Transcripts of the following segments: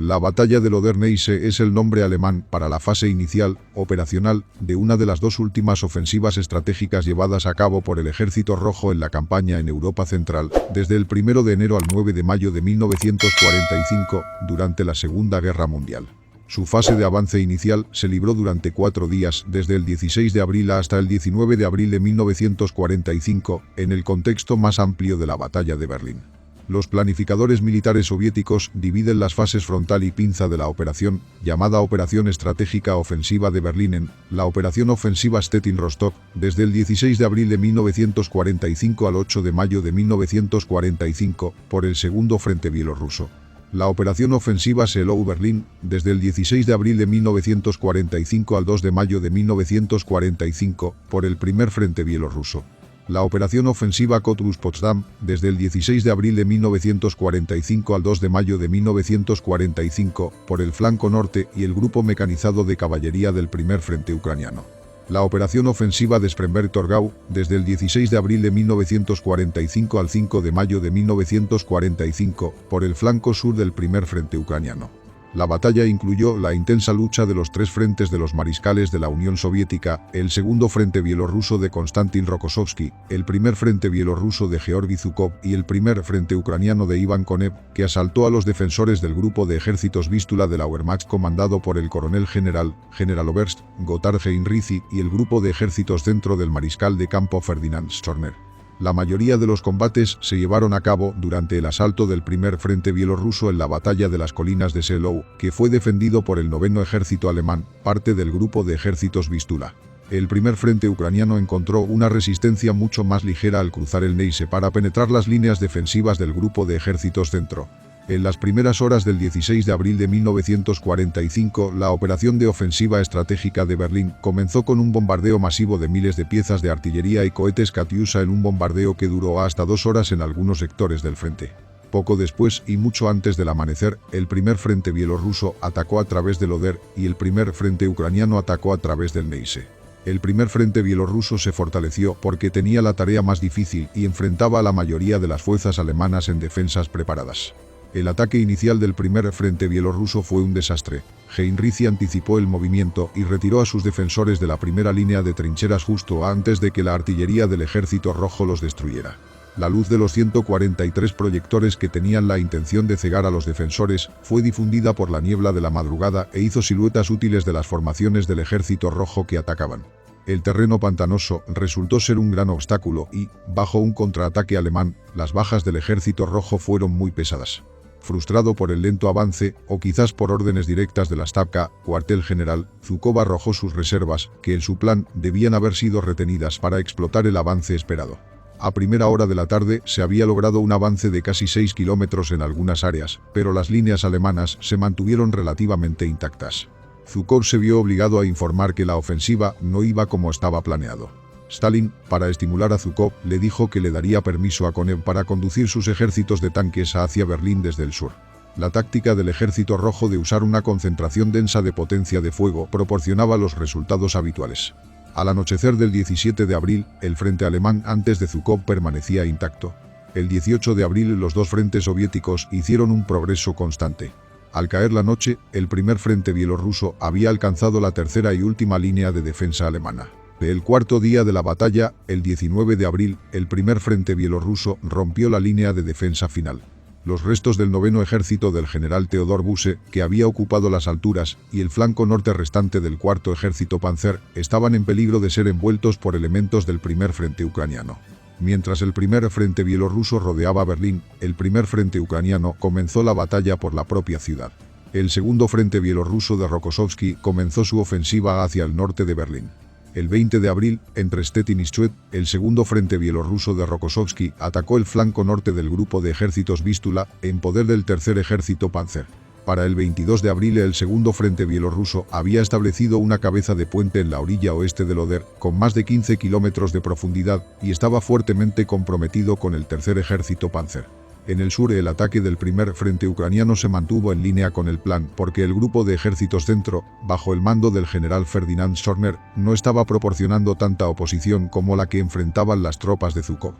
La batalla de Oder-Neisse es el nombre alemán para la fase inicial, operacional, de una de las dos últimas ofensivas estratégicas llevadas a cabo por el Ejército Rojo en la campaña en Europa Central, desde el 1 de enero al 9 de mayo de 1945, durante la Segunda Guerra Mundial. Su fase de avance inicial se libró durante 4 días, desde el 16 de abril hasta el 19 de abril de 1945, en el contexto más amplio de la Batalla de Berlín. Los planificadores militares soviéticos dividen las fases frontal y pinza de la operación, llamada Operación Estratégica Ofensiva de Berlín, en la Operación Ofensiva Stettin-Rostock, desde el 16 de abril de 1945 al 8 de mayo de 1945, por el Segundo Frente Bielorruso. La Operación Ofensiva Seelow-Berlín, desde el 16 de abril de 1945 al 2 de mayo de 1945, por el Primer Frente Bielorruso. La Operación Ofensiva Cottbus-Potsdam, desde el 16 de abril de 1945 al 2 de mayo de 1945, por el flanco norte y el Grupo Mecanizado de Caballería del Primer Frente Ucraniano. La Operación Ofensiva de Spremberg-Torgau, desde el 16 de abril de 1945 al 5 de mayo de 1945, por el flanco sur del Primer Frente Ucraniano. La batalla incluyó la intensa lucha de los 3 frentes de los mariscales de la Unión Soviética, el Segundo Frente Bielorruso de Konstantin Rokossovski, el Primer Frente Bielorruso de Georgi Zhukov y el Primer Frente Ucraniano de Iván Konev, que asaltó a los defensores del Grupo de Ejércitos Vístula de la Wehrmacht comandado por el coronel Generaloberst Gotthard Heinrici y el Grupo de Ejércitos Centro del mariscal de campo Ferdinand Schorner. La mayoría de los combates se llevaron a cabo durante el asalto del Primer Frente Bielorruso en la Batalla de las Colinas de Seelow, que fue defendido por el 9º Ejército Alemán, parte del Grupo de Ejércitos Vístula. El Primer Frente Ucraniano encontró una resistencia mucho más ligera al cruzar el Neisse para penetrar las líneas defensivas del Grupo de Ejércitos Centro. En las primeras horas del 16 de abril de 1945, la operación de ofensiva estratégica de Berlín comenzó con un bombardeo masivo de miles de piezas de artillería y cohetes Katyusha en un bombardeo que duró hasta 2 horas en algunos sectores del frente. Poco después y mucho antes del amanecer, el Primer Frente Bielorruso atacó a través del Oder y el Primer Frente Ucraniano atacó a través del Neisse. El Primer Frente Bielorruso se fortaleció porque tenía la tarea más difícil y enfrentaba a la mayoría de las fuerzas alemanas en defensas preparadas. El ataque inicial del Primer Frente Bielorruso fue un desastre. Heinrici anticipó el movimiento y retiró a sus defensores de la primera línea de trincheras justo antes de que la artillería del Ejército Rojo los destruyera. La luz de los 143 proyectores que tenían la intención de cegar a los defensores fue difundida por la niebla de la madrugada e hizo siluetas útiles de las formaciones del Ejército Rojo que atacaban. El terreno pantanoso resultó ser un gran obstáculo y, bajo un contraataque alemán, las bajas del Ejército Rojo fueron muy pesadas. Frustrado por el lento avance, o quizás por órdenes directas de la Stavka, cuartel general, Zhukov arrojó sus reservas, que en su plan debían haber sido retenidas para explotar el avance esperado. A primera hora de la tarde se había logrado un avance de casi 6 kilómetros en algunas áreas, pero las líneas alemanas se mantuvieron relativamente intactas. Zhukov se vio obligado a informar que la ofensiva no iba como estaba planeado. Stalin, para estimular a Zhukov, le dijo que le daría permiso a Konev para conducir sus ejércitos de tanques hacia Berlín desde el sur. La táctica del Ejército Rojo de usar una concentración densa de potencia de fuego proporcionaba los resultados habituales. Al anochecer del 17 de abril, el frente alemán antes de Zhukov permanecía intacto. El 18 de abril los 2 frentes soviéticos hicieron un progreso constante. Al caer la noche, el Primer Frente Bielorruso había alcanzado la tercera y última línea de defensa alemana. El cuarto día de la batalla, el 19 de abril, el Primer Frente Bielorruso rompió la línea de defensa final. Los restos del 9º Ejército del general Theodor Busse, que había ocupado las alturas, y el flanco norte restante del 4º Ejército Panzer, estaban en peligro de ser envueltos por elementos del Primer Frente Ucraniano. Mientras el Primer Frente Bielorruso rodeaba Berlín, el Primer Frente Ucraniano comenzó la batalla por la propia ciudad. El Segundo Frente Bielorruso de Rokossovski comenzó su ofensiva hacia el norte de Berlín. El 20 de abril, entre Stettin y Schwedt, el Segundo Frente Bielorruso de Rokossovski atacó el flanco norte del Grupo de Ejércitos Vístula, en poder del Tercer Ejército Panzer. Para el 22 de abril el Segundo Frente Bielorruso había establecido una cabeza de puente en la orilla oeste del Oder, con más de 15 kilómetros de profundidad, y estaba fuertemente comprometido con el Tercer Ejército Panzer. En el sur el ataque del Primer Frente Ucraniano se mantuvo en línea con el plan porque el Grupo de Ejércitos Centro, bajo el mando del general Ferdinand Schorner, no estaba proporcionando tanta oposición como la que enfrentaban las tropas de Zhukov.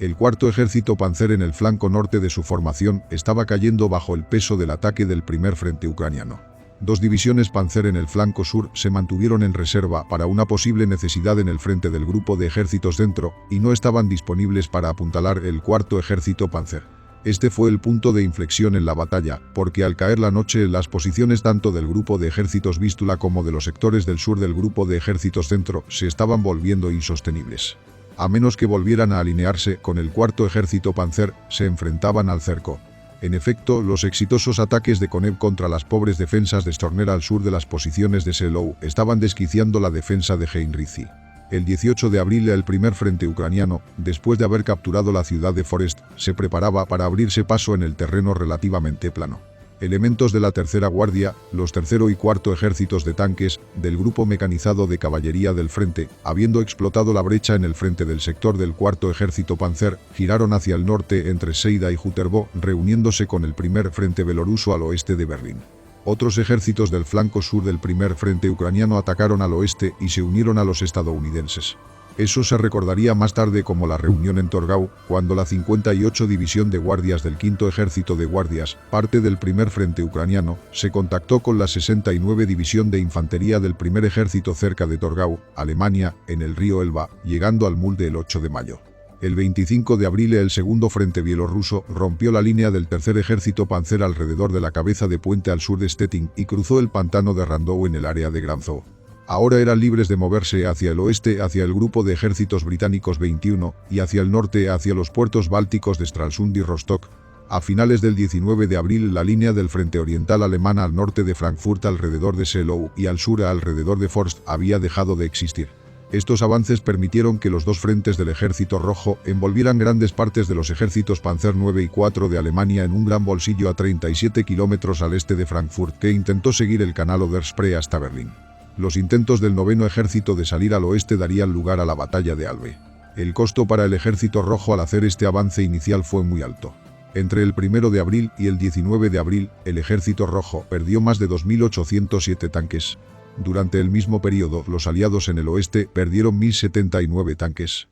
El cuarto ejército Panzer en el flanco norte de su formación estaba cayendo bajo el peso del ataque del primer frente ucraniano. Dos divisiones Panzer en el flanco sur se mantuvieron en reserva para una posible necesidad en el frente del grupo de ejércitos dentro y no estaban disponibles para apuntalar el cuarto ejército Panzer. Este fue el punto de inflexión en la batalla, porque al caer la noche las posiciones tanto del grupo de ejércitos Vístula como de los sectores del sur del grupo de ejércitos centro se estaban volviendo insostenibles. A menos que volvieran a alinearse con el cuarto ejército Panzer, se enfrentaban al cerco. En efecto, los exitosos ataques de Konev contra las pobres defensas de Storner al sur de las posiciones de Seelow estaban desquiciando la defensa de Heinrizi. El 18 de abril el primer frente ucraniano, después de haber capturado la ciudad de Forest, se preparaba para abrirse paso en el terreno relativamente plano. Elementos de la tercera guardia, los tercero y cuarto ejércitos de tanques, del grupo mecanizado de caballería del frente, habiendo explotado la brecha en el frente del sector del cuarto ejército Panzer, giraron hacia el norte entre Seida y Jüterbog, reuniéndose con el primer frente bielorruso al oeste de Berlín. Otros ejércitos del flanco sur del primer frente ucraniano atacaron al oeste y se unieron a los estadounidenses. Eso se recordaría más tarde como la reunión en Torgau, cuando la 58 División de Guardias del Quinto Ejército de Guardias, parte del primer frente ucraniano, se contactó con la 69 División de Infantería del Primer Ejército cerca de Torgau, Alemania, en el río Elba, llegando al Mulde el 8 de mayo. El 25 de abril el segundo frente bielorruso rompió la línea del tercer ejército Panzer alrededor de la cabeza de puente al sur de Stettin y cruzó el pantano de Randow en el área de Granzow. Ahora eran libres de moverse hacia el oeste hacia el grupo de ejércitos británicos 21 y hacia el norte hacia los puertos bálticos de Stralsund y Rostock. A finales del 19 de abril la línea del frente oriental alemán al norte de Frankfurt alrededor de Seelow y al sur alrededor de Forst había dejado de existir. Estos avances permitieron que los dos frentes del Ejército Rojo envolvieran grandes partes de los ejércitos Panzer 9 y 4 de Alemania en un gran bolsillo a 37 kilómetros al este de Frankfurt que intentó seguir el canal Oder-Spree hasta Berlín. Los intentos del noveno ejército de salir al oeste darían lugar a la batalla de Albe. El costo para el Ejército Rojo al hacer este avance inicial fue muy alto. Entre el 1 de abril y el 19 de abril, el Ejército Rojo perdió más de 2.807 tanques. Durante el mismo periodo, los aliados en el oeste perdieron 1.079 tanques.